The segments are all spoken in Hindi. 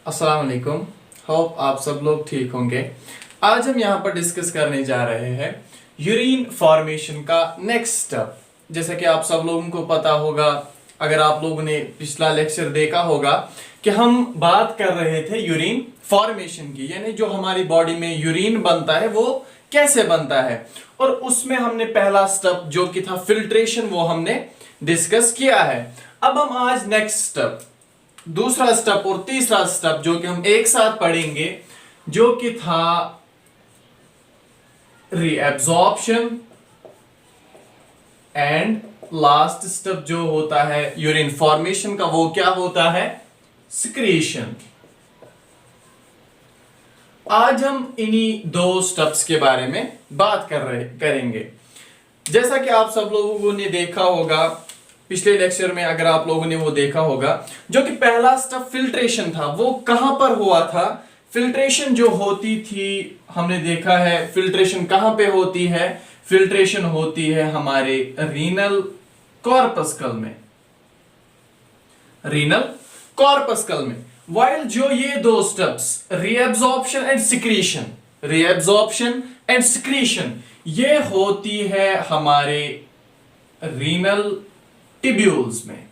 अस्सलाम वालेकुम। होप आप सब लोग ठीक होंगे। आज हम यहाँ पर डिस्कस करने जा रहे हैं यूरिन फॉर्मेशन का नेक्स्ट स्टेप। जैसा कि आप सब लोगों को पता होगा, अगर आप लोगों ने पिछला लेक्चर देखा होगा कि हम बात कर रहे थे यूरिन फॉर्मेशन की, यानी जो हमारी बॉडी में यूरिन बनता है वो कैसे बनता है। और उसमें हमने पहला स्टेप जो कि था फिल्ट्रेशन वो हमने डिस्कस किया है। अब हम आज नेक्स्ट स्टेप, दूसरा स्टेप और तीसरा स्टेप जो कि हम एक साथ पढ़ेंगे, जो कि था रीएब्जॉर्प्शन एंड लास्ट स्टेप जो होता है यूरिन फॉर्मेशन का, वो क्या होता है? सिक्रीशन। आज हम इन्हीं दो स्टेप्स के बारे में बात करेंगे। जैसा कि आप सब लोगों ने देखा होगा पिछले लेक्चर में, अगर आप लोगों ने वो देखा होगा, जो कि पहला स्टेप फिल्ट्रेशन था, वो कहां पर हुआ था? फिल्ट्रेशन जो होती थी, हमने देखा है फिल्ट्रेशन कहां पे होती है? फिल्ट्रेशन होती है हमारे रीनल कॉर्पस्कल में, रीनल कॉर्पस्कल में। वाइल जो ये दो steps reabsorption and secretion, reabsorption and secretion, ये होती है हमारे रीनल टिब्यूल्स में,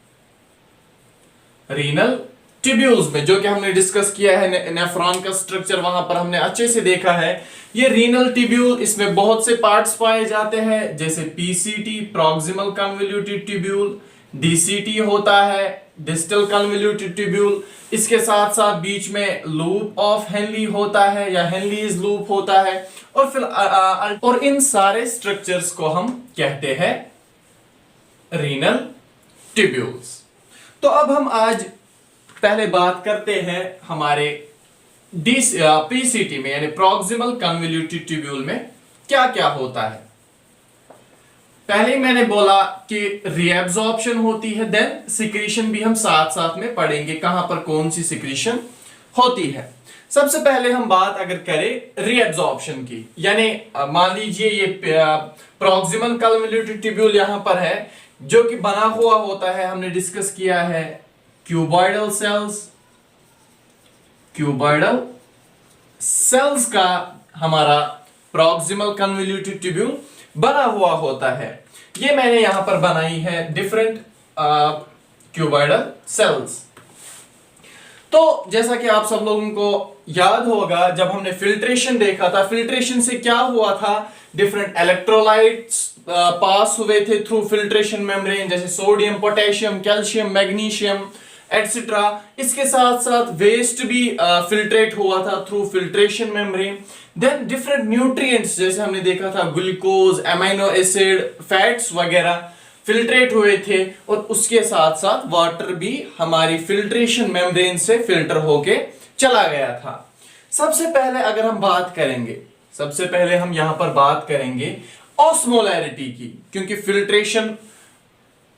रीनल टिब्यूल्स में, जो कि हमने डिस्कस किया है। नेफ्रॉन का स्ट्रक्चर वहां पर हमने अच्छे से देखा है। ये रीनल टिब्यूल, इसमें बहुत से पार्ट्स पाए जाते हैं, जैसे PCT proximal convoluted tubule, DCT होता है डिस्टल कन्वोल्यूटेड ट्यूब्यूल, इसके साथ साथ बीच में लूप ऑफ हेनली होता है या हेनलीज लूप होता है, और फिर और इन सारे स्ट्रक्चर्स को हम कहते हैं रीनल ट्यूब्यूल्स। तो अब हम आज पहले बात करते हैं हमारे पीसीटी में, यानी प्रॉक्सिमल कन्वोल्यूटेड ट्यूब्यूल में क्या क्या होता है। पहले मैंने बोला कि रीएब्जॉर्प्शन होती है, देन सिक्रीशन भी हम साथ साथ में पढ़ेंगे, कहां पर कौन सी सिक्रीशन होती है। सबसे पहले हम बात अगर करें रीएब्जॉर्प्शन की, यानी मान लीजिए ये प्रॉक्सिमल कन्वोल्यूटेड ट्यूब्यूल यहां पर है, जो कि बना हुआ होता है, हमने डिस्कस किया है क्यूबॉइडल सेल्स, क्यूबॉइडल सेल्स का हमारा प्रॉक्सिमल कन्वोल्यूटेड ट्यूब्यूल बना हुआ होता है। ये मैंने यहां पर बनाई है डिफरेंट क्यूबॉइडल सेल्स। तो जैसा कि आप सब लोगों को याद होगा, जब हमने फिल्ट्रेशन देखा था, फिल्ट्रेशन से क्या हुआ था? डिफरेंट इलेक्ट्रोलाइट्स पास हुए थे थ्रू फिल्ट्रेशन मेम्ब्रेन, जैसे sodium, potassium, calcium, magnesium etcetera. इसके साथ साथ वेस्ट भी फिल्ट्रेट हुआ था through filtration membrane. Then different nutrients, जैसे हमने देखा था ग्लूकोज, अमीनो एसिड, फैट्स वगैरह फिल्ट्रेट हुए थे, और उसके साथ साथ वाटर भी हमारी फिल्ट्रेशन मेम्ब्रेन से फिल्टर होके चला गया था। सबसे पहले अगर हम बात करेंगे, सबसे पहले हम यहां पर बात करेंगे ऑस्मोलैरिटी की, क्योंकि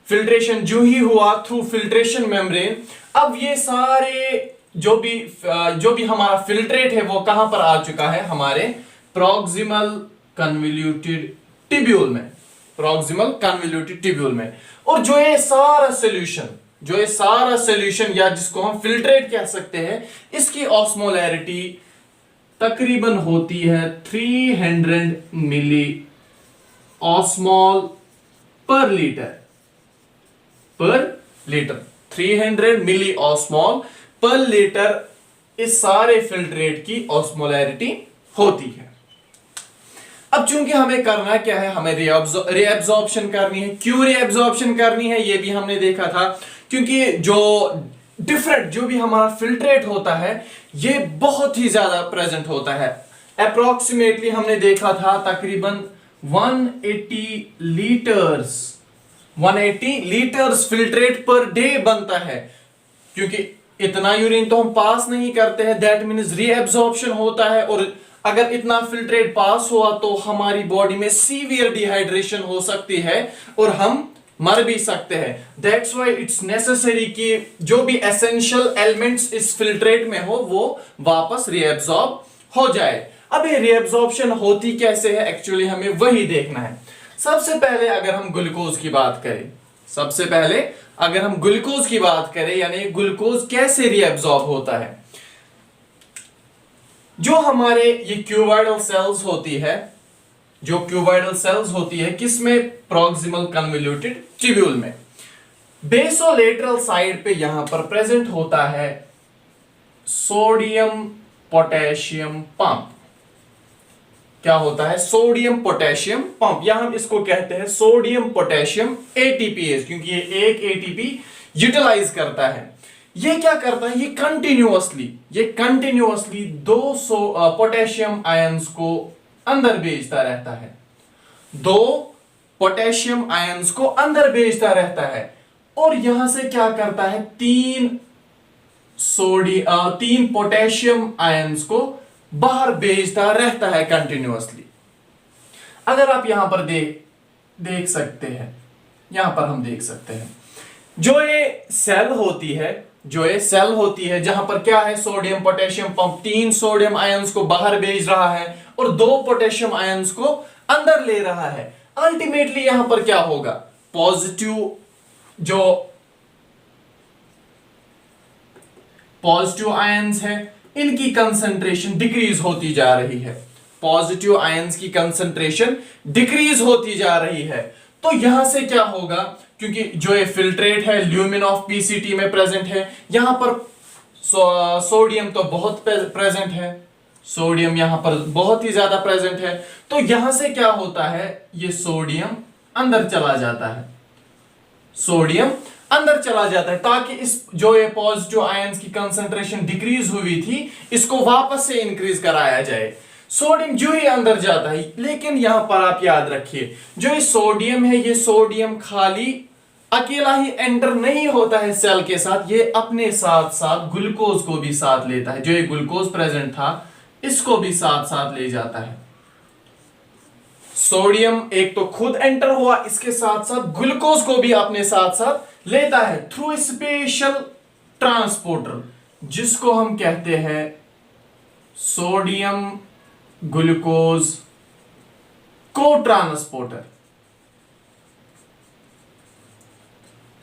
फिल्ट्रेशन जो ही हुआ थ्रू फिल्ट्रेशन मेम्ब्रेन, अब ये सारे जो भी हमारा फिल्ट्रेट है वो कहां पर आ चुका है? हमारे प्रॉक्सिमल कन्वोल्यूटेड ट्यूब्यूल में, प्रॉक्सिमल कन्वोल्यूटेड ट्यूब्यूल में। और जो ये सारा सॉल्यूशन या जिसको हम फिल्ट्रेट कह सकते हैं, इसकी ऑस्मोलैरिटी तकरीबन होती है 300 मिली ऑस्मोल पर लीटर, 300 मिली ऑस्मोल पर लीटर इस सारे फिल्ट्रेट की ऑस्मोलैरिटी होती है। अब चूंकि हमें करना क्या है, हमें रीएब्जॉर्प्शन करनी है। क्यों रीएब्जॉर्प्शन करनी है ये भी हमने देखा था, क्योंकि जो भी हमारा फिल्ट्रेट होता है ये बहुत ही ज्यादा प्रेजेंट होता है। अप्रोक्सीमेटली हमने देखा था तकरीबन 180 लीटर्स फिल्ट्रेट पर डे बनता है, क्योंकि इतना यूरिन तो हम पास नहीं करते हैं, दैट मीन्स रीएब्जॉर्प्शन होता है। और अगर इतना फिल्ट्रेट पास हुआ तो हमारी बॉडी में सीवियर डिहाइड्रेशन हो सकती है और हम मर भी सकते हैं। दैट्स व्हाई इट्स नेसेसरी कि जो भी एसेंशियल एलिमेंट्स इस फिल्ट्रेट में हो वो वापस रीएब्जॉर्ब हो जाए। अब ये रीएब्जॉर्प्शन होती कैसे है, एक्चुअली हमें वही देखना है। सबसे पहले अगर हम ग्लूकोज की बात करें, यानी ग्लूकोज कैसे रीएब्जॉर्ब होता है, जो हमारे ये क्यूबॉइडल सेल्स होती है, जो क्यूबॉइडल सेल्स होती है किसमें, प्रॉक्सिमल कन्वोल्यूटेड ट्यूब्यूल में, बेसोलेटरल साइड पे यहां पर प्रेजेंट होता है सोडियम पोटेशियम पंप। क्या होता है, सोडियम पोटेशियम पंप, या हम इसको कहते हैं सोडियम पोटेशियम एटीपीएस, क्योंकि ये एक एटीपी यूटिलाइज करता है। ये क्या करता है, ये कंटिन्यूअसली 200 पोटेशियम आयंस को अंदर भेजता रहता है, 2 पोटेशियम आयंस को अंदर भेजता रहता है, और यहां से क्या करता है, 3 पोटेशियम आयंस को बाहर भेजता रहता है कंटिन्यूअसली। अगर आप यहां पर देख सकते हैं, यहां पर हम देख सकते हैं जो ये सेल होती है जहां पर क्या है, sodium potassium pump 3 sodium ions को बाहर भेज रहा है और 2 पोटेशियम आयंस को अंदर ले रहा है। अल्टीमेटली यहां पर क्या होगा, पॉजिटिव आयंस है, इनकी कंसंट्रेशन डिक्रीज होती जा रही है, पॉजिटिव आयंस की कंसंट्रेशन डिक्रीज होती जा रही है। तो यहां से क्या होगा, क्योंकि जो ये फिल्ट्रेट है ल्यूमिन ऑफ पीसीटी में प्रेजेंट है, यहां पर सोडियम तो बहुत प्रेजेंट है, सोडियम यहां पर बहुत ही ज्यादा प्रेजेंट है। तो यहां से क्या होता है, ये सोडियम अंदर चला जाता है, सोडियम अंदर चला जाता है, ताकि इस जो ये पॉजिटिव आयंस की कंसंट्रेशन डिक्रीज हुई थी इसको वापस से इंक्रीज कराया जाए। सोडियम जो ही अंदर जाता है, लेकिन यहां पर आप याद रखिए जो ये सोडियम है, ये सोडियम खाली अकेला ही एंटर नहीं होता है सेल के साथ, ये अपने साथ साथ ग्लूकोज को भी साथ लेता है, जो ये ग्लूकोज प्रेजेंट था इसको भी साथ साथ ले जाता है। सोडियम एक तो खुद एंटर हुआ, इसके साथ साथ ग्लूकोज को भी अपने साथ साथ लेता है थ्रू स्पेशल ट्रांसपोर्टर, जिसको हम कहते हैं सोडियम ग्लूकोज को ट्रांसपोर्टर,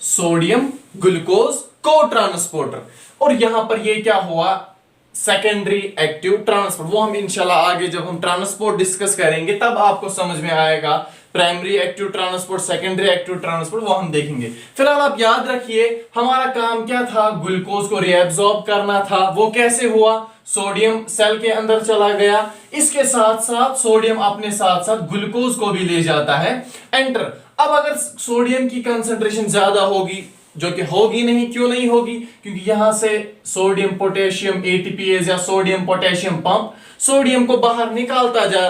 सोडियम ग्लूकोज को ट्रांसपोर्टर। और यहां पर ये क्या हुआ, सेकेंडरी एक्टिव ट्रांसपोर्ट, वो हम इंशाल्लाह आगे जब हम ट्रांसपोर्ट डिस्कस करेंगे तब आपको समझ में आएगा। Primary active transport, secondary active transport, वो हम देखेंगे। फिलहाल आप याद रखिए हमारा काम क्या था, ग्लूकोज को रीएब्सॉर्ब करना था। वो कैसे हुआ, सोडियम सेल के अंदर चला गया, इसके साथ साथ सोडियम अपने साथ साथ ग्लूकोज को भी ले जाता है एंटर। अब अगर सोडियम की कंसंट्रेशन ज्यादा होगी, जो कि होगी नहीं, क्यों नहीं होगी, क्योंकि यहां से सोडियम पोटेशियम एटीपीएस या सोडियम पोटेशियम पंप सोडियम को बाहर निकालता जा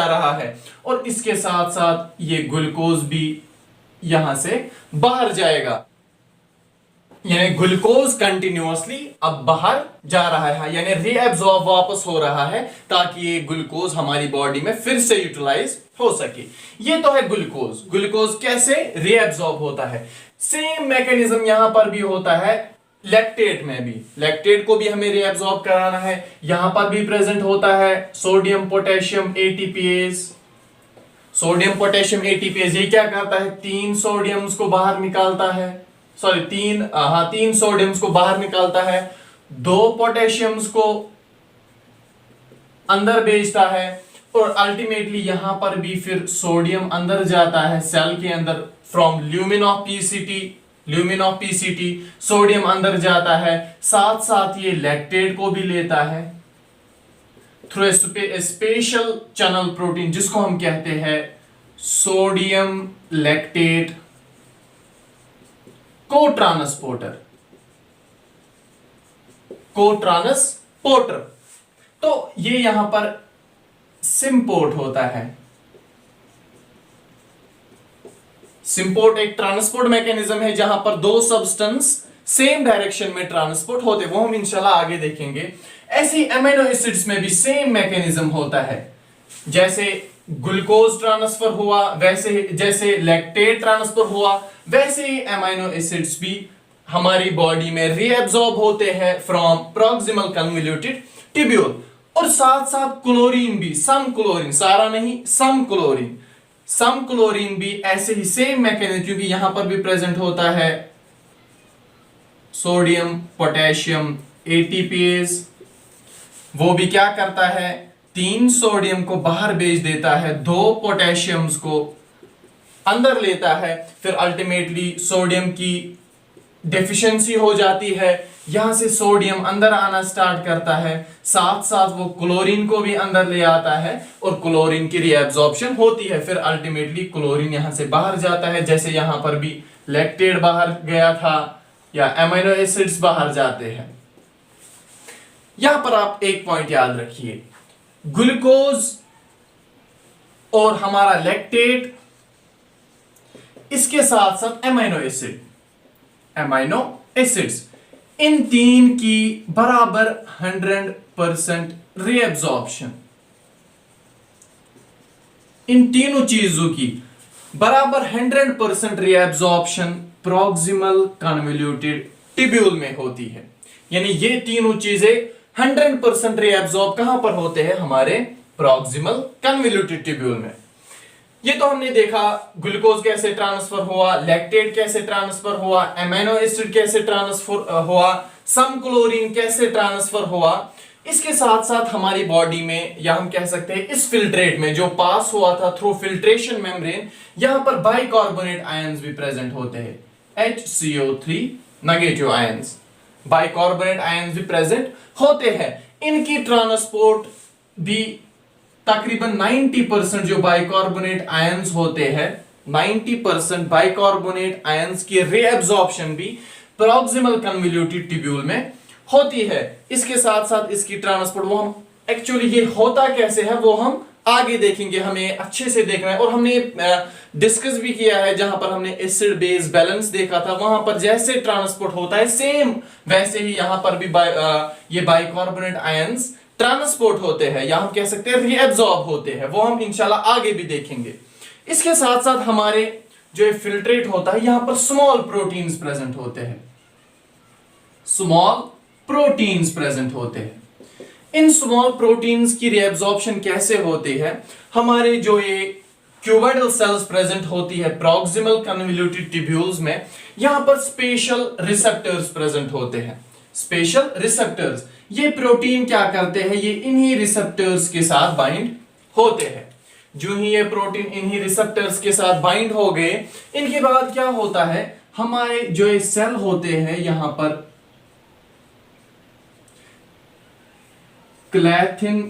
रहा है, और इसके साथ साथ ये ग्लूकोज भी यहां से बाहर जाएगा, यानी ग्लूकोज कंटिन्यूअसली अब बाहर जा रहा है, यानी रीएब्सॉर्ब वापस हो रहा है, ताकि ये ग्लूकोज हमारी बॉडी में फिर से यूटिलाइज हो सके। ये तो है ग्लूकोज कैसे रीएब्सॉर्ब होता है। सेम मैकेनिज्म यहां पर भी होता है लैक्टेट में भी, लैक्टेट को भी हमें रीएब्सॉर्ब कराना है, यहां पर भी प्रेजेंट होता है sodium potassium ATPase. Sodium potassium ATPase ये क्या करता है, 3 सोडियम्स को बाहर निकालता है, सॉरी 3 सोडियम्स को बाहर निकालता है, 2 पोटेशियम्स को अंदर भेजता है, और अल्टीमेटली यहां पर भी फिर सोडियम अंदर जाता है सेल के अंदर from lumen of PCT, sodium अंदर जाता है, साथ साथ ये लैक्टेट को भी लेता है थ्रू स्पेशल चैनल प्रोटीन, जिसको हम कहते हैं सोडियम लैक्टेट को ट्रांसपोर्टर। तो ये यहां पर सिंपोर्ट होता है। सिंपोर्ट एक ट्रांसपोर्ट मैकेनिज्म है जहां पर 2 सब्सटेंस सेम डायरेक्शन में ट्रांसपोर्ट होते, वो हम इंशाल्लाह आगे देखेंगे। ऐसे अमीनो एसिड्स में भी सेम मैकेनिज्म होता है, जैसे ग्लूकोज ट्रांसफर हुआ, वैसे जैसे लैक्टेट ट्रांसफर हुआ, वैसे ही अमीनो एसिड्स भी हमारी बॉडी में रीएब्सॉर्ब होते हैं फ्रॉम प्रॉक्सिमल कन्वोल्यूटेड ट्यूब्यूल। और साथ साथ क्लोरीन भी, सम क्लोरीन, सारा नहीं, सम क्लोरीन भी ऐसे ही सेम मैकेनिज्म, क्योंकि यहां पर भी प्रेजेंट होता है सोडियम पोटेशियम एटीपीएस, वो भी क्या करता है, 3 सोडियम को बाहर भेज देता है, 2 पोटेशियम्स को अंदर लेता है, फिर अल्टीमेटली सोडियम की डेफिशिएंसी हो जाती है, यहां से सोडियम अंदर आना स्टार्ट करता है, साथ साथ वो क्लोरीन को भी अंदर ले आता है और क्लोरीन की रीअब्जॉर्प्शन होती है, फिर अल्टीमेटली क्लोरीन यहां से बाहर जाता है, जैसे यहां पर भी लैक्टेट बाहर गया था या अमीनो एसिड्स बाहर जाते हैं। यहां पर आप एक पॉइंट याद रखिए, ग्लूकोज और हमारा लैक्टेट, इसके साथ साथ अमीनो एसिड्स, इन तीन की बराबर 100% रीअब्जॉर्प्शन, इन तीनों चीजों की बराबर 100% रीअब्जॉर्प्शन प्रॉक्सिमल कन्वोल्यूटेड ट्यूब्यूल में होती है। यानी ये तीनों चीजें 100% रीअब्जॉर्ब कहां पर होते हैं, हमारे प्रॉक्सिमल कन्वोल्यूटेड ट्यूब्यूल में। ये तो हमने देखा ग्लूकोज कैसे ट्रांसफर हुआ, लैक्टेट कैसे ट्रांसफर हुआ, अमीनो एसिड कैसे ट्रांसफर हुआ, सम क्लोरीन कैसे ट्रांसफर हुआ। इसके साथ साथ हमारी बॉडी में, या हम कह सकते हैं इस फिल्ट्रेट में जो पास हुआ था थ्रू फिल्ट्रेशन मेम्ब्रेन, यहां पर बाइकार्बोनेट आयंस भी प्रेजेंट होते हैं, HCO3 negative ions, bicarbonate ions भी प्रेजेंट होते हैं। इनकी ट्रांसपोर्ट भी तकरीबन 90% जो बाइकार्बोनेट आयंस होते हैं, 90% बाइकार्बोनेट आयंस की रीअब्जॉर्प्शन भी प्रॉक्सिमल कन्वोल्यूटेड ट्यूब्यूल में होती है। इसके साथ साथ इसकी ट्रांसपोर्ट, वो हम एक्चुअली ये होता कैसे है वो हम आगे देखेंगे, हमें अच्छे से देखना है। और हमने डिस्कस भी किया है, जहां पर हमने एसिड बेस बैलेंस देखा था, वहां पर जैसे ट्रांसपोर्ट होता है सेम वैसे ही यहां पर भी ये बाइकार्बोनेट आयंस ट्रांसपोर्ट होते हैं, या हम कह सकते हैं रीअब्सॉर्ब होते हैं, वो हम इंशाल्लाह आगे भी देखेंगे। इसके साथ साथ हमारे जो फिल्ट्रेट होता है, यहां पर स्मॉल प्रोटीन्स प्रेजेंट होते हैं, स्मॉल प्रोटीन्स प्रेजेंट होते हैं। इन स्मॉल प्रोटीन्स की रीअब्सॉर्प्शन कैसे होती है, हमारे जो ये क्यूबॉइडल सेल्स प्रेजेंट होती है प्रॉक्सिमल कन्वोल्यूटेड ट्यूब्यूल्स में, यहां पर स्पेशल रिसेप्टर्स प्रेजेंट होते हैं, स्पेशल रिसेप्टर्स। ये प्रोटीन क्या करते हैं, ये इन्हीं रिसेप्टर्स के साथ बाइंड होते हैं। जो ही ये प्रोटीन इन्हीं रिसेप्टर्स के साथ बाइंड हो गए, इनके बाद क्या होता है, हमारे जो ये सेल होते हैं यहां पर क्लैथिन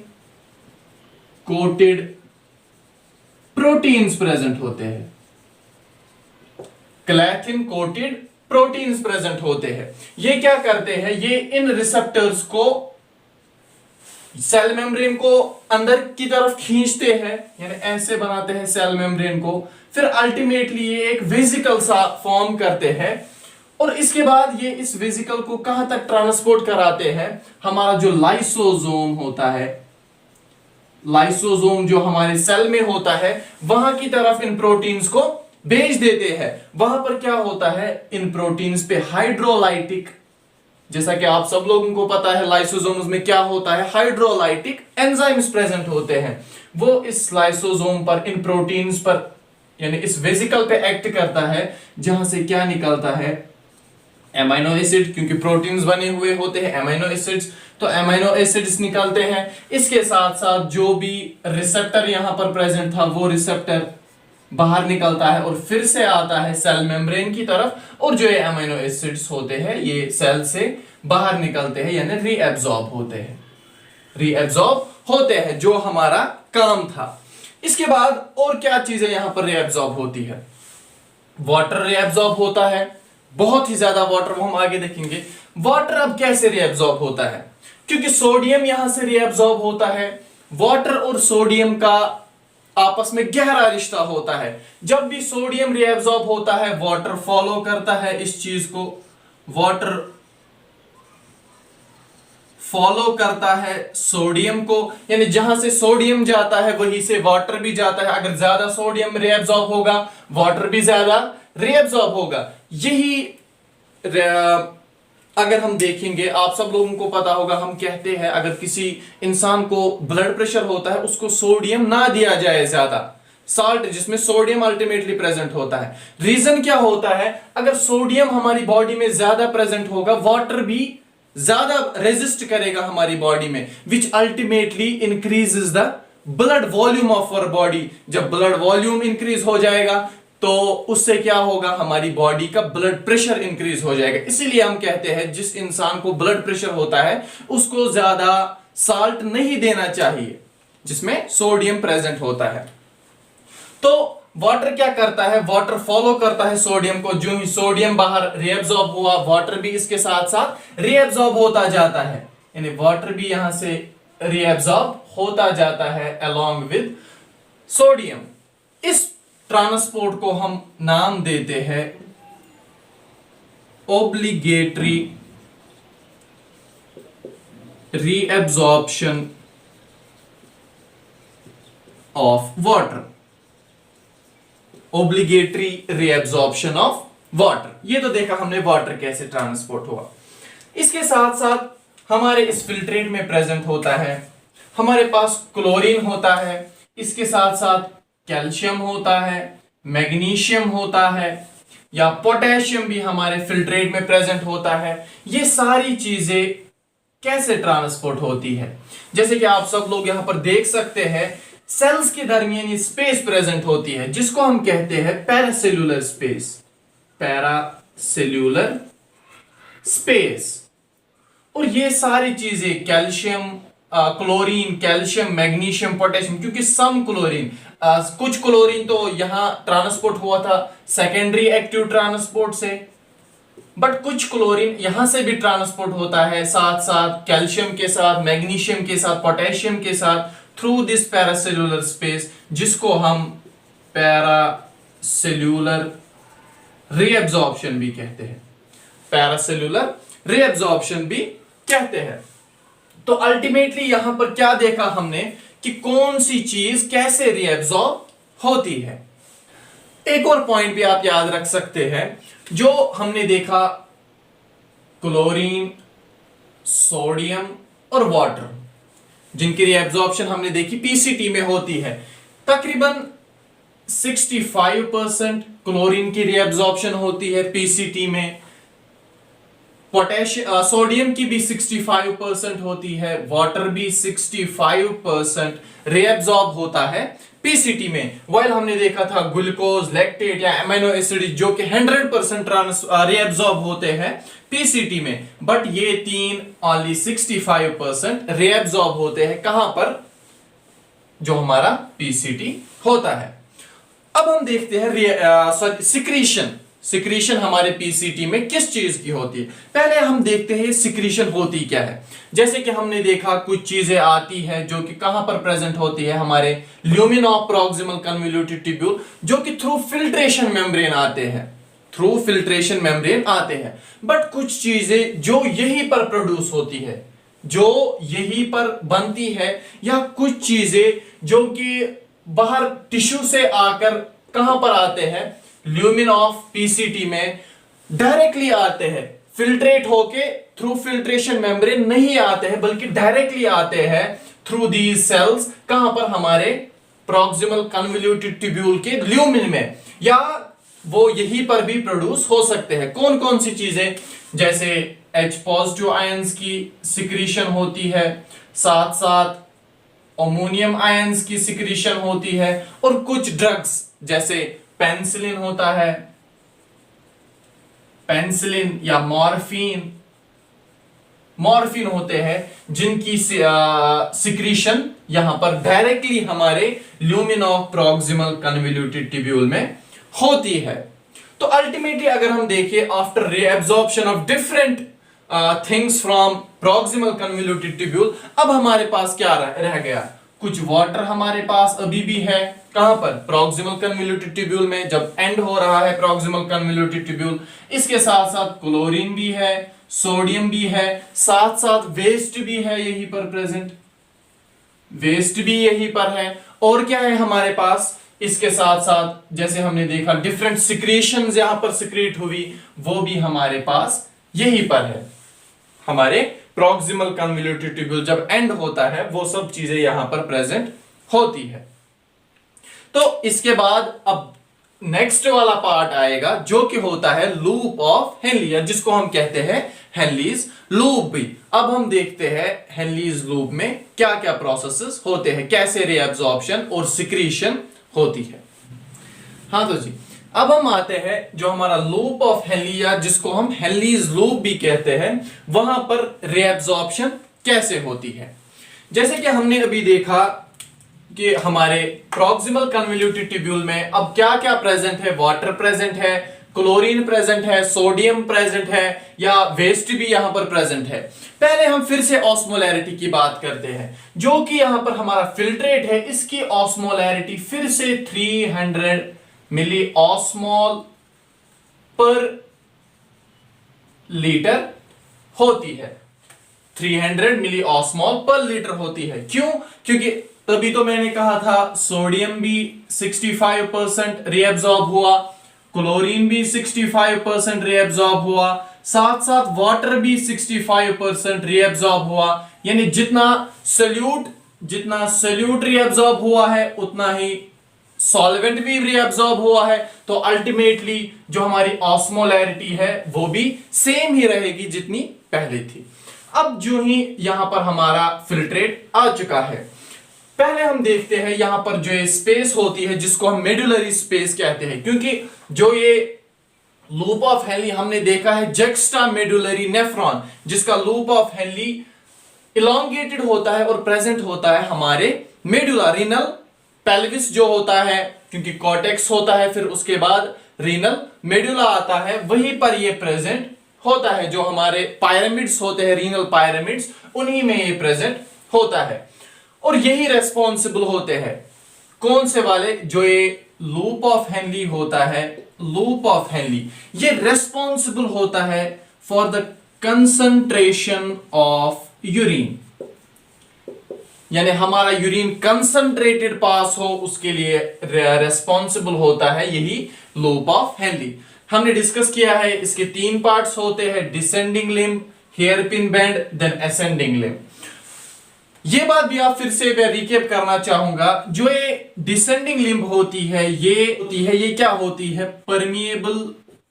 कोटेड प्रोटीन्स प्रेजेंट होते हैं, क्लैथिन कोटेड प्रोटीन्स प्रेजेंट होते हैं। ये क्या करते हैं, ये इन रिसेप्टर्स को सेल मेम्ब्रेन को अंदर की तरफ खींचते हैं, यानी ऐसे बनाते हैं सेल मेम्ब्रेन को, फिर अल्टीमेटली ये एक वेसिकल सा फॉर्म करते हैं, और इसके बाद ये इस वेसिकल को कहां तक ट्रांसपोर्ट कराते हैं, हमारा जो लाइसोसोम होता है, लाइसोसोम जो हमारे सेल में होता है, वहां की तरफ इन प्रोटीन्स को भेज देते हैं। वहां पर क्या होता है, इन प्रोटीन्स पे हाइड्रोलाइटिक, जैसा कि आप सब लोगों को पता है लाइसोसोम्स में क्या होता है, हाइड्रोलाइटिक एंजाइम्स प्रेजेंट होते हैं। वो इस लाइसोसोम पर, इन प्रोटीन्स पर, यानी इस वेसिकल पे एक्ट करता है, जहां से क्या निकलता है, एमिनो एसिड, क्योंकि प्रोटीन्स बने हुए होते हैं एमिनो एसिड्स, तो एमिनो एसिड्स निकलते हैं। इसके साथ साथ जो भी रिसेप्टर यहां पर प्रेजेंट था, वो रिसेप्टर बाहर निकलता है और फिर से आता है सेल मेम्ब्रेन की तरफ, और जो ये अमीनो एसिड्स होते हैं ये सेल से बाहर निकलते हैं, यानी रीअब्सॉर्ब होते हैं, रीअब्सॉर्ब होते हैं, जो हमारा काम था। इसके बाद और क्या चीजें यहां पर रीअब्सॉर्ब होती है, वाटर रीअब्सॉर्ब होता है, बहुत ही ज्यादा वाटर, वो हम आगे देखेंगे। वाटर अब कैसे रीअब्सॉर्ब होता है, क्योंकि सोडियम यहां से रीअब्सॉर्ब होता है, वाटर और सोडियम का आपस में गहरा रिश्ता होता है। जब भी सोडियम रीअब्सॉर्ब होता है, वाटर फॉलो करता है इस चीज को, वाटर फॉलो करता है सोडियम को, यानी जहां से सोडियम जाता है वहीं से वाटर भी जाता है। अगर ज्यादा सोडियम रीअब्सॉर्ब होगा, वाटर भी ज्यादा रीअब्सॉर्ब होगा। यही अगर हम देखेंगे, आप सब लोगों को पता होगा, हम कहते हैं अगर किसी इंसान को ब्लड प्रेशर होता है, उसको सोडियम ना दिया जाए ज्यादा, साल्ट जिसमें सोडियम अल्टीमेटली प्रेजेंट होता है। रीजन क्या होता है, अगर सोडियम हमारी बॉडी में ज्यादा प्रेजेंट होगा, वाटर भी ज्यादा रेजिस्ट करेगा हमारी बॉडी में, which ultimately increases the blood volume of our body. जब ब्लड वॉल्यूम इंक्रीज हो जाएगा तो उससे क्या होगा, हमारी बॉडी का ब्लड प्रेशर इंक्रीज हो जाएगा। इसीलिए हम कहते हैं जिस इंसान को ब्लड प्रेशर होता है उसको ज्यादा साल्ट नहीं देना चाहिए जिसमें सोडियम प्रेजेंट होता है। तो वाटर क्या करता है, वाटर फॉलो करता है सोडियम को। जो ही सोडियम बाहर रीएब्सॉर्ब हुआ, वाटर भी इसके साथ साथ रीएब्सॉर्ब होता जाता है, यानी वाटर भी यहां से रीएब्सॉर्ब होता जाता है अलोंग विद सोडियम। इस ट्रांसपोर्ट को हम नाम देते हैं obligatory reabsorption of water. Obligatory reabsorption of water. ये तो देखा हमने वाटर कैसे ट्रांसपोर्ट हुआ। इसके साथ साथ हमारे इस फिल्ट्रेट में प्रेजेंट होता है, हमारे पास क्लोरीन होता है, इसके साथ साथ कैल्शियम होता है, मैग्नीशियम होता है, या पोटेशियम भी हमारे फिल्ट्रेट में प्रेजेंट होता है। ये सारी चीजें कैसे ट्रांसपोर्ट होती है, जैसे कि आप सब लोग यहां पर देख सकते हैं, सेल्स के दरमियान स्पेस प्रेजेंट होती है जिसको हम कहते हैं पैरासेल्यूलर स्पेस। पैरासेल्यूलर स्पेस। और ये सारी चीजें calcium, chlorine, calcium, magnesium, potassium, क्योंकि सम क्लोरीन, कुछ क्लोरीन तो यहां ट्रांसपोर्ट हुआ था सेकेंडरी एक्टिव ट्रांसपोर्ट से, बट कुछ क्लोरीन यहां से भी ट्रांसपोर्ट होता है साथ साथ कैल्शियम के साथ, मैग्नीशियम के साथ, पोटेशियम के साथ थ्रू दिस पैरासेल्यूलर स्पेस, जिसको हम पैरासेल्यूलर रीएब्सॉर्प्शन भी कहते हैं। पैरासेल्यूलर रीएब्सॉर्प्शन भी कहते हैं। तो अल्टीमेटली यहां पर क्या देखा हमने कि कौन सी चीज कैसे रीएब्सॉर्ब होती है। एक और पॉइंट भी आप याद रख सकते हैं, जो हमने देखा क्लोरीन, सोडियम और वाटर, जिनकी रीएब्सॉर्प्शन हमने देखी पीसीटी में होती है। तकरीबन 65% क्लोरीन की रीएब्सॉर्प्शन होती है पीसीटी में, पोटेशियम, सोडियम की भी 65% होती है, वाटर भी 65% रीएब्सॉर्ब होता है पीसीटी में। वाइल हमने देखा था ग्लूकोज, लैक्टेट या अमीनो एसिड जो कि 100% रीएब्सॉर्ब होते हैं पीसीटी में, बट ये तीन ओनली 65% रीएब्सॉर्ब होते हैं। कहां पर, जो हमारा पीसीटी होता है। अब हम देखते हैं सिक्रीशन। सिक्रीशन हमारे पीसीटी में किस चीज की होती है। पहले हम देखते हैं सिक्रीशन होती क्या है। जैसे कि हमने देखा कुछ चीजें आती है जो कि कहां पर प्रेजेंट होती है, हमारे lumen of proximal convoluted tubule, जो कि थ्रू फिल्ट्रेशन मेम्ब्रेन आते हैं, थ्रू फिल्ट्रेशन मेम्ब्रेन आते हैं। बट कुछ चीजें जो यहीं पर प्रोड्यूस होती है, जो यहीं पर बनती है, या कुछ चीजें जो कि बाहर टिश्यू से आकर कहां पर आते हैं, ल्यूमेन ऑफ पीसीटी में डायरेक्टली आते हैं, फिल्ट्रेट होके थ्रू फिल्ट्रेशन मेम्ब्रेन नहीं आते हैं, बल्कि डायरेक्टली आते हैं थ्रू दीज सेल्स। कहां पर, हमारे प्रॉक्सिमल कन्वोल्यूटेड ट्यूब्यूल के ल्यूमेन में, या वो यहीं पर भी प्रोड्यूस हो सकते हैं। कौन कौन सी चीजें, जैसे H पॉजिटिव आयंस की सिक्रीशन होती है, साथ साथ अमोनियम आयंस की सिक्रीशन होती है, और कुछ ड्रग्स जैसे पेनिसिलिन होता है, पेनिसिलिन या मॉर्फिन होते हैं, जिनकी सिक्रीशन यहां पर डायरेक्टली हमारे lumen of proximal convoluted tubule में होती है। तो अल्टीमेटली अगर हम देखें, after reabsorption of different things from proximal convoluted tubule, अब हमारे पास क्या रह गया, कुछ वाटर हमारे पास अभी भी है। कहां पर, प्रॉक्सिमल कन्वोल्यूटेड ट्यूब्यूल में, जब एंड हो रहा है प्रॉक्सिमल कन्वोल्यूटेड ट्यूब्यूल। इसके साथ साथ क्लोरीन भी है, सोडियम भी है, साथ साथ वेस्ट भी है यहीं पर प्रेजेंट, वेस्ट भी यहीं पर है। और क्या है हमारे पास, इसके साथ साथ जैसे हमने देखा डिफरेंट सिक्रीशंस यहां पर सिक्रीट हुई, वो भी हमारे पास यहीं पर है। हमारे प्रॉक्सिमल कन्वोल्यूटेड ट्यूब्यूल जब एंड होता है, वो सब चीजें यहां पर प्रेजेंट होती है। तो इसके बाद अब नेक्स्ट वाला पार्ट आएगा, जो कि होता है लूप ऑफ हेनली, जिसको हम कहते हैं हेनलीज लूप भी। अब हम देखते हैं हेनलीज लूप में क्या क्या प्रोसेसेस होते हैं, कैसे रीअब्जॉर्प्शन और सिक्रीशन होती है। हाँ तो जी, अब हम आते हैं जो हमारा लूप ऑफ हेनली या जिसको हम हेनलीज लूप भी कहते हैं, वहां पर रीअब्जॉर्प्शन कैसे होती है। जैसे कि हमने अभी देखा कि हमारे प्रॉक्सिमल कन्वोल्यूटेड ट्यूब्यूल में अब क्या क्या प्रेजेंट है, वाटर प्रेजेंट है, क्लोरीन प्रेजेंट है, सोडियम प्रेजेंट है, या वेस्ट भी यहां पर प्रेजेंट है। पहले हम फिर से ऑस्मोलैरिटी की बात करते हैं, जो कि यहां पर हमारा फिल्ट्रेट है, इसकी ऑस्मोलैरिटी फिर से 300 मिली ऑस्मोल पर लीटर होती है। 300 मिली ऑस्मोल पर लीटर होती है। क्यों? क्योंकि तभी तो मैंने कहा था सोडियम भी 65% रीअब्सॉर्ब हुआ, क्लोरीन भी 65% रीअब्सॉर्ब हुआ, साथ साथ वाटर भी 65% रीअब्सॉर्ब हुआ। यानी जितना सोल्यूट रीअब्सॉर्ब हुआ है उतना ही सॉल्वेंट भी रीअब्सॉर्ब हुआ है। तो अल्टीमेटली जो हमारी ऑस्मोलैरिटी है वो भी सेम ही रहेगी जितनी पहले थी। अब जो ही यहां पर हमारा फिल्ट्रेट आ चुका है, पहले हम देखते हैं यहां पर जो ये स्पेस होती है जिसको हम मेडुलरी स्पेस कहते हैं, क्योंकि जो ये लूप ऑफ हेनली हमने देखा है जक्स्टा मेडुलरी नेफ्रॉन, जिसका लूप ऑफ हेनली इलोंगेटेड होता है और प्रेजेंट होता है हमारे मेडुला रीनल पेल्विस जो होता है, क्योंकि कॉर्टेक्स होता है, फिर उसके बाद रीनल मेडुला आता है, वहीं पर ये प्रेजेंट होता है। जो हमारे पायरामिड्स होते हैं, रीनल पायरामिड्स, उन्हीं में ये प्रेजेंट होता है। और यही रेस्पॉन्सिबल होते हैं कौन से वाले, जो ये लूप ऑफ हेनली होता है, लूप ऑफ हेनली ये रेस्पॉन्सिबल होता है for the concentration of urine. यानी हमारा यूरिन कंसंट्रेटेड पास हो उसके लिए रेस्पॉन्सिबल होता है यही लूप ऑफ हेनली। हमने डिस्कस किया है इसके 3 पार्ट्स होते हैं, descending limb, hair pin bend, then ascending limb. ये बात भी आप फिर से मैं रिकैप करना चाहूंगा, जो ये डिसेंडिंग लिम्ब होती है ये क्या होती है, परमिएबल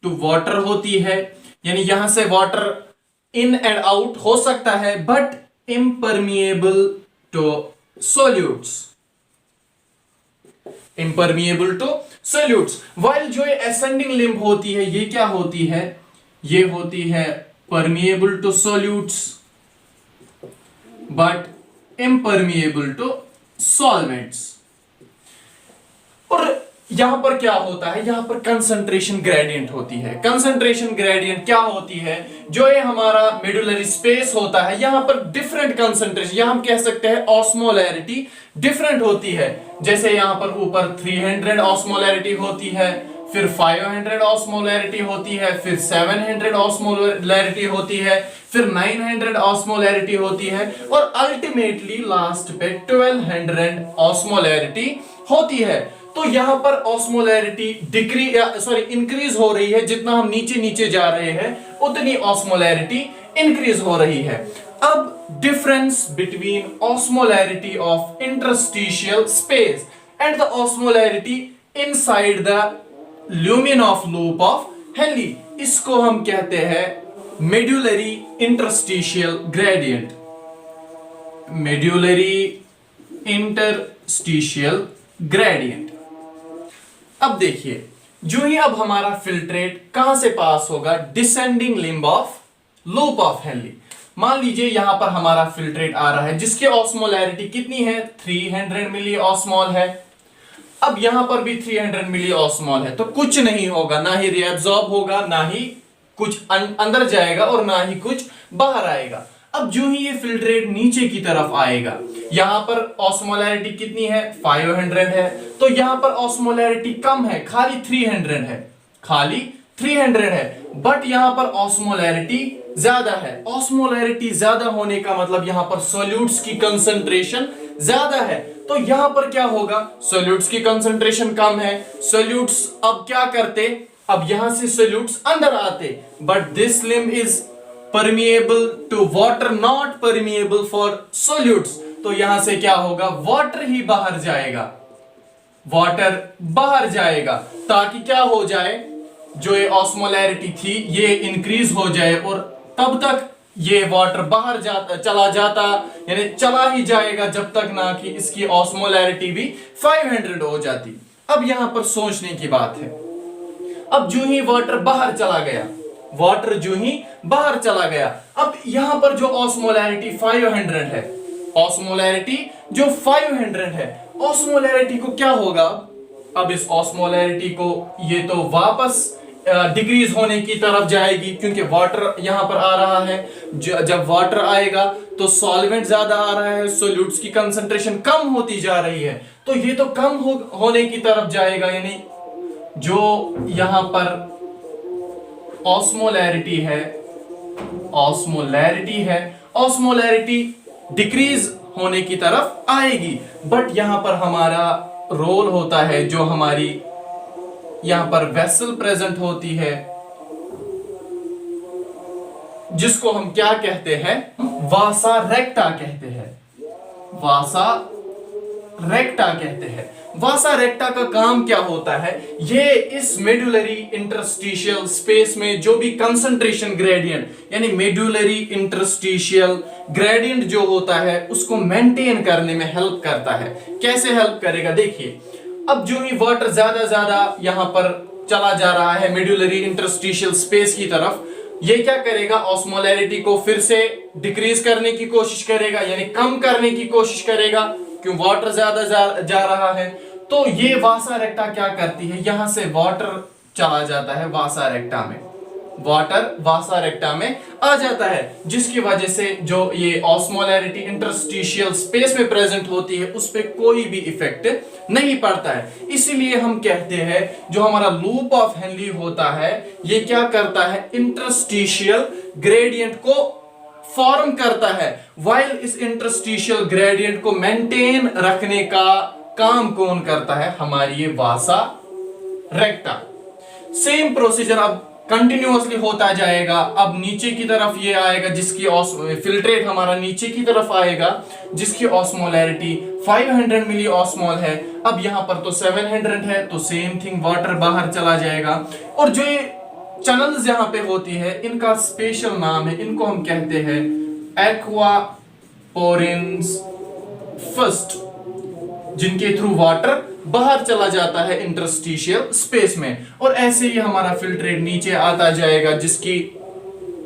टू वाटर होती है। यानी यहां से वाटर इन एंड आउट हो सकता है, but impermeable to solutes, impermeable to solutes. While जो ये असेंडिंग लिम्ब होती है ये क्या होती है, ये होती है permeable to solutes but impermeable to solvents। और यहां पर क्या होता है, यहां पर कंसंट्रेशन ग्रेडियंट होती है। कंसंट्रेशन ग्रेडियंट क्या होती है, जो ये हमारा मेडुलरी स्पेस होता है, यहां पर डिफरेंट कंसंट्रेशन, यहां हम कह सकते हैं ऑस्मोलैरिटी डिफरेंट होती है। जैसे यहां पर ऊपर 300 ऑस्मोलैरिटी होती है, फिर 500 ऑस्मोलैरिटी होती है, फिर 700 ऑस्मोलैरिटी होती है, फिर 900 ऑस्मोलैरिटी होती है, और अल्टीमेटली लास्ट पे 1200 ऑस्मोलैरिटी होती है। तो यहां पर ऑस्मोलैरिटी इंक्रीज हो रही है, जितना हम नीचे नीचे जा रहे हैं उतनी ऑस्मोलैरिटी इंक्रीज हो रही है। अब difference between osmolarity of interstitial space and the osmolarity inside the lumen of loop of Henley, इसको हम कहते हैं medullary interstitial gradient, medullary interstitial gradient. अब देखिए, जो ही अब हमारा फिल्ट्रेट कहां से पास होगा, descending limb of loop of Henley. मान लीजिए यहां पर हमारा फिल्ट्रेट आ रहा है जिसकी ऑस्मोलैरिटी कितनी है, 300 मिली ऑस्मोल है। अब यहां पर भी 300 मिली ऑस्मोल है, तो कुछ नहीं होगा, ना ही रीअब्सॉर्ब होगा, ना ही कुछ अंदर जाएगा और ना ही कुछ बाहर आएगा। अब जो ही ये फिल्ट्रेट नीचे की तरफ आएगा, यहां पर ऑस्मोलैरिटी कितनी है, 500 है, तो यहां पर ऑस्मोलैरिटी कम है, खाली 300 है, खाली 300 है, बट यहां पर ऑस्मोलैरिटी ज्यादा है। ऑस्मोलैरिटी ज्यादा होने का मतलब यहां पर सॉल्यूट्स की कंसंट्रेशन ज्यादा है। तो यहां पर क्या होगा, सॉल्यूट्स की कंसंट्रेशन कम है, सॉल्यूट्स अब क्या करते, अब यहां से सॉल्यूट्स अंदर आते, but this limb is permeable to water, not permeable for solutes. तो यहां से क्या होगा, वाटर ही बाहर जाएगा, वाटर बाहर जाएगा, ताकि क्या हो जाए, जो ये ऑस्मोलैरिटी थी ये इंक्रीज हो जाए और तब तक ये वाटर बाहर चला जाता, यानी चला ही जाएगा जब तक ना कि इसकी ऑस्मोलैरिटी भी 500 हो जाती। अब यहां पर सोचने की बात है, अब जो ही वाटर बाहर चला गया, वाटर जो ही बाहर चला गया, अब यहां पर जो ऑस्मोलैरिटी 500 है, ऑस्मोलैरिटी जो 500 है, ऑस्मोलैरिटी को क्या होगा, अब इस ऑस्मोलैरिटी को ये तो वापस डिक्रीज होने की तरफ जाएगी, क्योंकि वाटर यहां पर आ रहा है। जब वाटर आएगा तो सॉल्वेंट ज्यादा आ रहा है, सोल्यूट्स की कंसंट्रेशन कम होती जा रही है, तो ये तो कम होने की तरफ जाएगा, यानी जो यहां पर ऑस्मोलैरिटी है, ऑस्मोलैरिटी डिक्रीज होने की तरफ आएगी। बट यहां पर हमारा रोल होता है, जो हमारी यहां पर वेसल प्रेजेंट होती है, जिसको हम क्या कहते हैं, वासा रेक्टा कहते हैं, वासा रेक्टा कहते हैं। वासा रेक्टा का काम क्या होता है, ये इस मेडुलरी इंटरस्टिशियल स्पेस में जो भी कंसंट्रेशन ग्रेडियंट, यानी मेडुलरी इंटरस्टिशियल ग्रेडियंट जो होता है, उसको मेंटेन करने में हेल्प करता है। कैसे हेल्प करेगा, देखिए, अब जो ही वाटर ज्यादा यहां पर चला जा रहा है मेडुलरी इंटरस्टिशियल स्पेस की तरफ, ये क्या करेगा, ऑस्मोलैरिटी को फिर से डिक्रीज करने की कोशिश करेगा, यानी कम करने की कोशिश करेगा, क्यों वाटर ज्यादा जा रहा है। तो ये वासा रेक्टा क्या करती है, यहां से वाटर चला जाता है वासा रेक्टा में, वाटर वासा रेक्टा में आ जाता है, जिसकी वजह से जो ये ऑस्मोलैरिटी इंटरस्टिशियल स्पेस में प्रेजेंट होती है, उस पे कोई भी इफेक्ट नहीं पड़ता है। इसीलिए हम कहते हैं जो हमारा लूप ऑफ हेनली होता है, ये क्या करता है, इंटरस्टिशियल ग्रेडियंट को फॉर्म करता है। वाइल इस इंटरस्टिशियल ग्रेडियंट को मेंटेन रखने का काम कौन करता है, हमारी ये वासा रेक्टा। सेम प्रोसीजर अब कंटिन्यूअसली होता जाएगा। अब नीचे की तरफ ये आएगा, जिसकी फिल्ट्रेट हमारा नीचे की तरफ आएगा, जिसकी ऑस्मोलैरिटी 500 मिली ऑस्मोल है। अब यहां पर तो 700 है, तो सेम थिंग, वाटर बाहर चला जाएगा। और जो ये चैनल्स यहां पे होती है, इनका स्पेशल नाम है, इनको हम कहते हैं एक्वा पोरेंस फर्स्ट, जिनके थ्रू वाटर बाहर चला जाता है इंटरस्टिशियल स्पेस में। और ऐसे ही हमारा फिल्ट्रेट नीचे आता जाएगा, जिसकी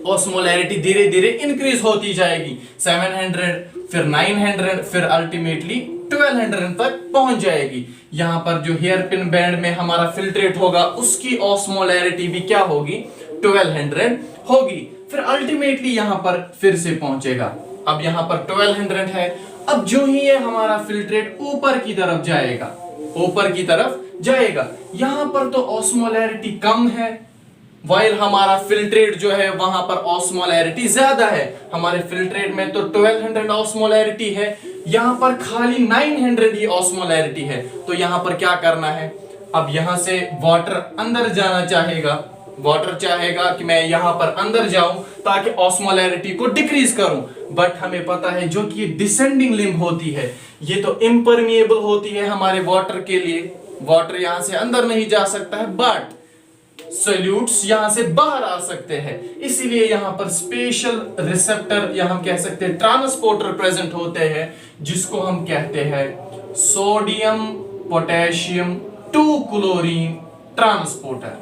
ऑस्मोलैरिटी धीरे धीरे इंक्रीज होती जाएगी, 700, फिर 900, फिर अल्टीमेटली 1200 तक पहुंच जाएगी। यहां पर जो हेयर पिन बैंड में हमारा फिल्ट्रेट होगा, उसकी ऑस्मोलैरिटी भी क्या होगी, 1200 होगी। फिर अल्टीमेटली यहां पर फिर से पहुंचेगा। अब यहां पर 1200 है। अब जो ही ये हमारा फिल्ट्रेट ऊपर की तरफ जाएगा, ऊपर की तरफ जाएगा, यहां पर तो ऑस्मोलैरिटी कम है, वाइल हमारा फिल्ट्रेट जो है वहां पर ऑस्मोलैरिटी ज्यादा है। हमारे फिल्ट्रेट में तो 1200 ऑस्मोलैरिटी है, यहां पर खाली 900 ही ऑस्मोलैरिटी है। तो यहां पर क्या करना है, अब यहां से वाटर अंदर जाना चाहेगा, वाटर चाहेगा कि मैं यहां पर अंदर जाऊं ताकि ऑस्मोलैरिटी को डिक्रीज करूं। बट हमें पता है जो कि डिसेंडिंग लिम्ब होती है, ये तो इम्परमिएबल होती है हमारे वाटर के लिए, वाटर यहां से अंदर नहीं जा सकता है, बट सोल्यूट्स यहां से बाहर आ सकते हैं। इसीलिए यहां पर स्पेशल रिसेप्टर या हम कह सकते हैं ट्रांसपोर्टर प्रेजेंट होते हैं, जिसको हम कहते हैं sodium potassium 2 chlorine transporter,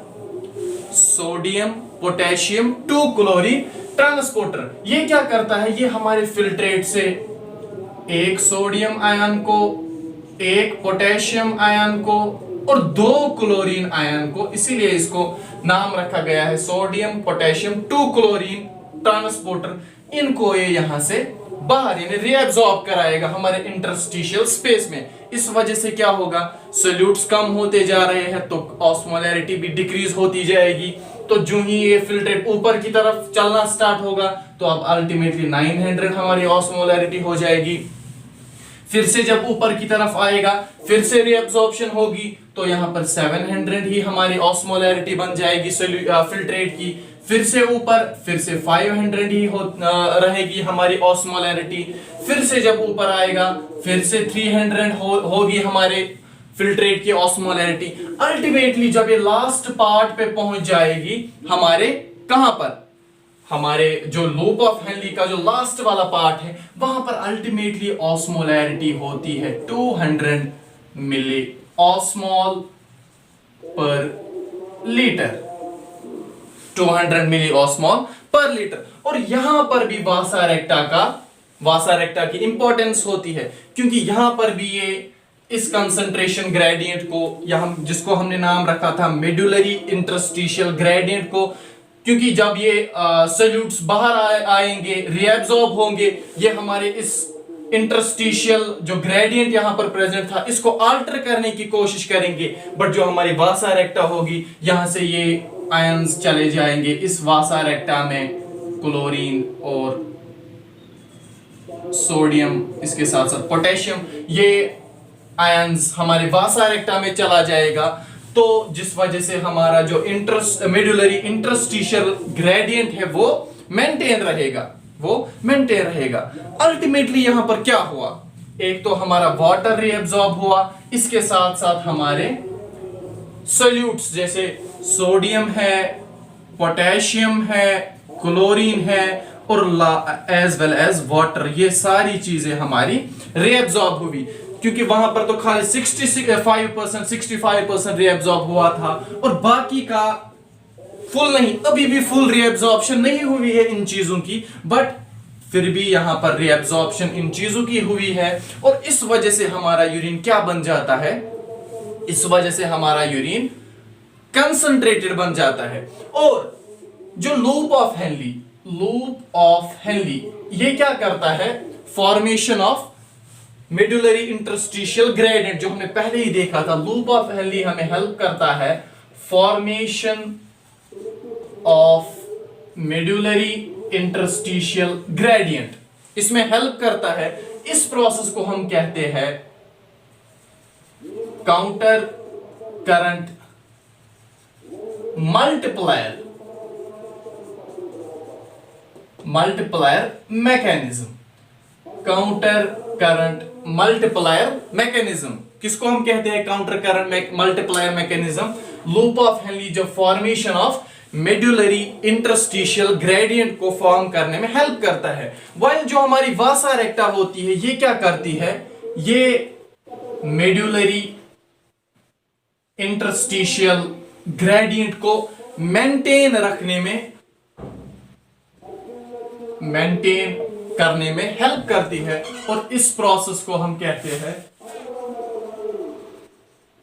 sodium potassium 2 chlorine transporter. ये क्या करता है, ये हमारे फिल्ट्रेट से एक सोडियम आयन को, एक पोटेशियम आयन को और 2 क्लोरीन आयन को, इसीलिए इसको नाम रखा गया है सोडियम पोटेशियम 2 क्लोरीन ट्रांसपोर्टर। इनको ये यहां से बाहर यानी रीअब्सॉर्ब कराएगा हमारे इंटरस्टिशियल स्पेस में। इस वजह से क्या होगा, सोल्यूट्स कम होते जा रहे हैं, तो ऑस्मोलैरिटी भी डिक्रीज होती जाएगी। तो जो ही ये फिल्ट्रेट ऊपर की तरफ चलना स्टार्ट होगा, तो अब अल्टीमेटली 900 हमारी ऑस्मोलैरिटी हो जाएगी। फिर से जब ऊपर की तरफ आएगा, फिर से रीअब्सॉर्प्शन होगी, तो यहां पर 700 ही हमारी ऑस्मोलैरिटी बन जाएगी फिल्ट्रेट की। फिर से ऊपर, फिर से 500 ही रहेगी हमारी ऑस्मोलैरिटी। फिर से जब ऊपर आएगा, फिर से 300 होगी हमारे फिल्ट्रेट की ऑस्मोलैरिटी। अल्टीमेटली जब ये लास्ट पार्ट पे पहुंच जाएगी हमारे, कहां पर, हमारे जो लूप ऑफ हेनली का जो लास्ट वाला पार्ट है वहां पर अल्टीमेटली ऑस्मोलैरिटी होती है 200 मिली ऑस्मोल पर लीटर, 200 मिली ऑस्मोल पर लीटर। और यहां पर भी वासा रेक्टा की इंपॉर्टेंस होती है, क्योंकि यहां पर भी ये इस कंसंट्रेशन ग्रेडियंट को, यहां जिसको हमने नाम रखा था मेडुलरी इंटरस्टिशियल ग्रेडियंट को, क्योंकि जब ये सोल्यूट्स बाहर आएंगे, रीएब्सॉर्ब होंगे, ये हमारे इस इंटरस्टिशियल जो ग्रेडियंट यहां पर प्रेजेंट था इसको अल्टर करने की कोशिश करेंगे, बट जो हमारी वासा रेक्टा होगी यहां से ये आयंस चले जाएंगे इस वासा रेक्टा में, क्लोरीन और सोडियम, इसके साथ साथ पोटेशियम, ये आयंस हमारे वासा रेक्टा में चला जाएगा। तो जिस वजह से हमारा जो मेडुलरी इंटरस्टिशियल ग्रेडियंट है वो मेंटेन रहेगा। अल्टीमेटली यहां पर क्या हुआ, एक तो हमारा वाटर रीअब्सॉर्ब हुआ, इसके साथ साथ हमारे सोल्यूट्स जैसे सोडियम है, पोटेशियम है, क्लोरीन है और एज वेल एज वाटर, ये सारी चीजें हमारी रीअब्सॉर्ब हुई, क्योंकि वहां पर तो खाली 65% रीअब्सॉर्ब हुआ था और बाकी का फुल नहीं, अभी भी फुल रीअब्सॉर्प्शन नहीं हुई है इन चीजों की, बट फिर भी यहां पर रीअब्सॉर्प्शन इन चीजों की हुई है। और इस वजह से हमारा यूरिन क्या बन जाता है, इस वजह से हमारा यूरिन कंसंट्रेटेड बन जाता है। और जो लूप ऑफ हेनली ये क्या करता है, formation of medullary interstitial gradient, जो हमने पहले ही देखा था, लूप ऑफ हेनली हमें हेल्प करता है formation of medullary interstitial gradient, इसमें हेल्प करता है। इस प्रोसेस को हम कहते हैं counter current multiplier mechanism, counter current multiplier mechanism. किसको हम कहते हैं counter current multiplier mechanism, loop of Henle जो formation of medullary interstitial gradient को फॉर्म करने में हेल्प करता है। वाइल जो हमारी वासा रेक्टा होती है ये क्या करती है, ये मेडुलरी इंटरस्टिशियल ग्रेडियंट को मेंटेन करने में हेल्प करती है, और इस प्रोसेस को हम कहते हैं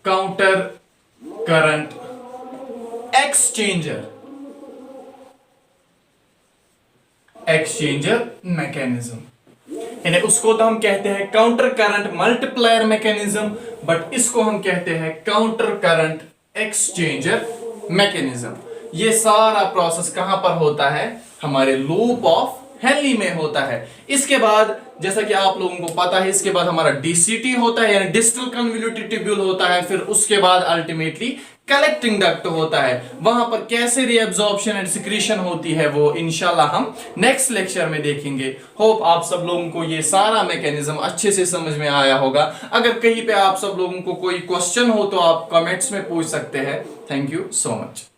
काउंटर करंट एक्सचेंजर मैकेनिज्म। यानी उसको तो हम कहते हैं counter current multiplier mechanism, but इसको हम कहते हैं काउंटर करंट एक्सचेंजर मैकेनिज्म। ये सारा प्रोसेस कहां पर होता है, हमारे लूप ऑफ हेनली में होता है। इसके बाद जैसा कि आप लोगों को पता है, इसके बाद हमारा डीसीटी होता है, यानी डिस्टल कन्वोल्यूटेड ट्यूब्यूल होता है। फिर उसके बाद अल्टीमेटली कलेक्टिंग डक्ट होता है। वहां पर कैसे रीअब्सॉर्प्शन एंड सिक्रीशन होती है वो इंशाल्लाह हम नेक्स्ट लेक्चर में देखेंगे। होप आप सब लोगों को ये सारा मैकेनिज्म अच्छे से समझ में आया होगा। अगर कहीं पे आप सब लोगों को कोई क्वेश्चन हो तो आप कमेंट्स में पूछ सकते हैं। Thank you so much.